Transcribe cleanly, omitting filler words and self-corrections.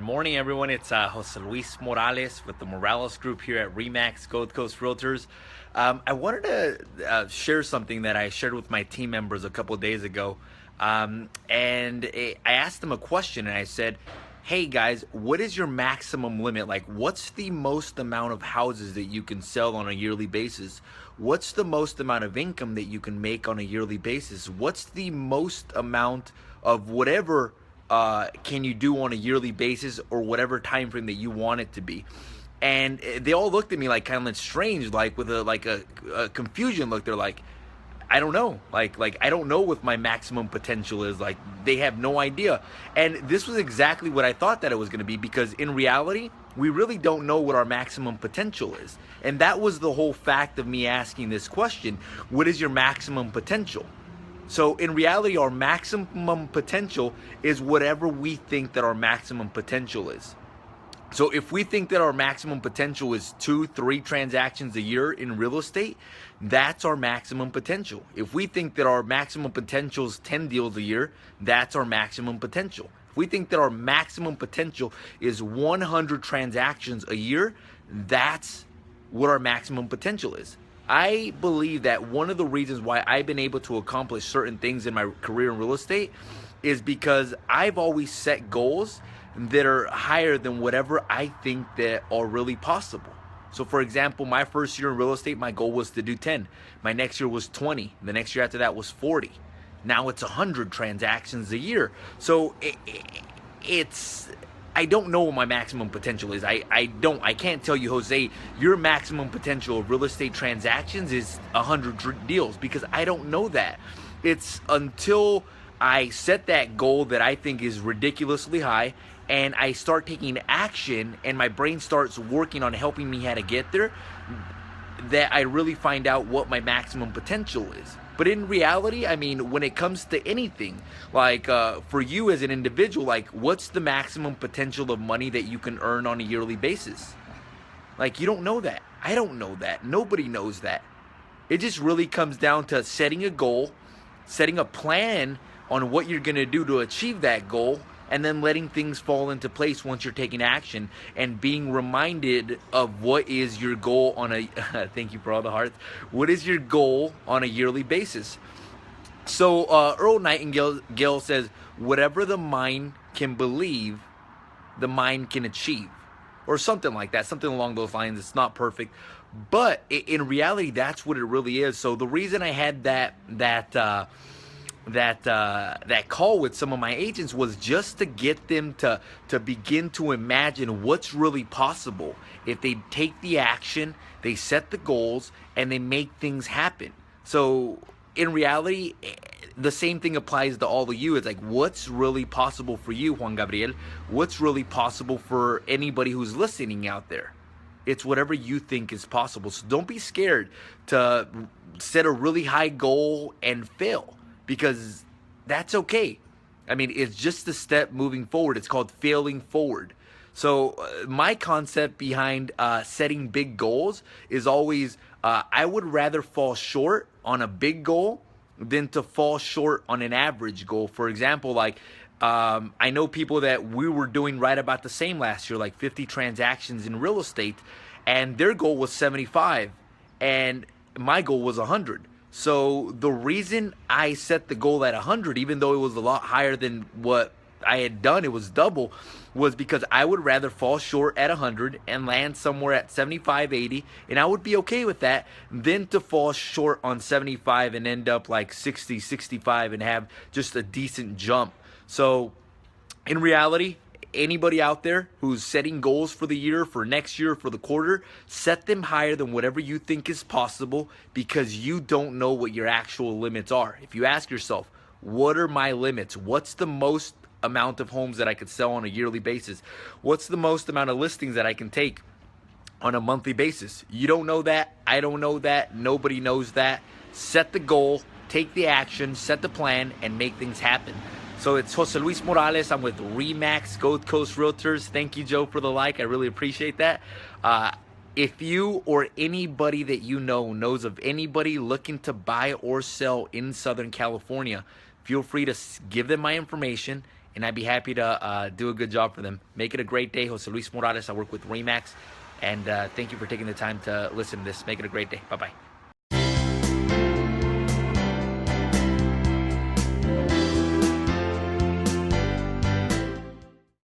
morning, everyone. It's Jose Luis Morales with the Morales Group here at Remax Gold Coast Realtors. I wanted to share something that I shared with my team members a couple of days ago. I asked them a question and I said, hey guys, what is your maximum limit? Like, what's the most amount of houses that you can sell on a yearly basis? What's the most amount of income that you can make on a yearly basis? What's the most amount of whatever can you do on a yearly basis, or whatever time frame that you want it to be? And they all looked at me like kind of strange, like with a confusion look. They're like, I don't know, like I don't know what my maximum potential is. Like, they have no idea. And this was exactly what I thought that it was going to be, because in reality we really don't know what our maximum potential is. And that was the whole fact of me asking this question: what is your maximum potential? So in reality, our maximum potential is whatever we think that our maximum potential is. So if we think that our maximum potential is 2-3 transactions a year in real estate, that's our maximum potential. If we think that our maximum potential is 10 deals a year, that's our maximum potential. If we think that our maximum potential is 100 transactions a year, that's what our maximum potential is. I believe that one of the reasons why I've been able to accomplish certain things in my career in real estate is because I've always set goals that are higher than whatever I think that are really possible. So for example, my first year in real estate, my goal was to do 10. My next year was 20. The next year after that was 40. Now it's 100 transactions a year. So I don't know what my maximum potential is. I can't tell you, Jose, your maximum potential of real estate transactions is 100 deals, because I don't know that. It's until I set that goal that I think is ridiculously high, and I start taking action and my brain starts working on helping me how to get there, that I really find out what my maximum potential is. But in reality, I mean, when it comes to anything, like for you as an individual, like, what's the maximum potential of money that you can earn on a yearly basis? Like, you don't know that. I don't know that. Nobody knows that. It just really comes down to setting a goal, setting a plan on what you're going to do to achieve that goal, and then letting things fall into place once you're taking action, and being reminded of what is your goal on a thank you for all the hearts. What is your goal on a yearly basis? So Earl Nightingale says, whatever the mind can believe, the mind can achieve, or something like that, something along those lines. It's not perfect, but in reality, that's what it really is. So the reason I had that call with some of my agents was just to get them to begin to imagine what's really possible if they take the action, they set the goals, and they make things happen. So in reality, the same thing applies to all of you. It's like, what's really possible for you, Juan Gabriel? What's really possible for anybody who's listening out there? It's whatever you think is possible. So don't be scared to set a really high goal and fail, because that's okay. I mean, it's just a step moving forward. It's called failing forward. So my concept behind setting big goals is always, I would rather fall short on a big goal than to fall short on an average goal. For example, like I know people that we were doing right about the same last year, like 50 transactions in real estate, and their goal was 75, and my goal was 100. So the reason I set the goal at 100, even though it was a lot higher than what I had done, it was double, was because I would rather fall short at 100 and land somewhere at 75, 80, and I would be okay with that, than to fall short on 75 and end up like 60, 65 and have just a decent jump. So in reality, anybody out there who's setting goals for the year, for next year, for the quarter, set them higher than whatever you think is possible, because you don't know what your actual limits are. If you ask yourself, what are my limits? What's the most amount of homes that I could sell on a yearly basis? What's the most amount of listings that I can take on a monthly basis? You don't know that. I don't know that. Nobody knows that. Set the goal, take the action, set the plan, and make things happen. So it's Jose Luis Morales. I'm with Remax Gold Coast Realtors. Thank you, Joe, for the like. I really appreciate that. If you or anybody that you know knows of anybody looking to buy or sell in Southern California, feel free to give them my information and I'd be happy to do a good job for them. Make it a great day. Jose Luis Morales. I work with Remax, and thank you for taking the time to listen to this. Make it a great day. Bye-bye.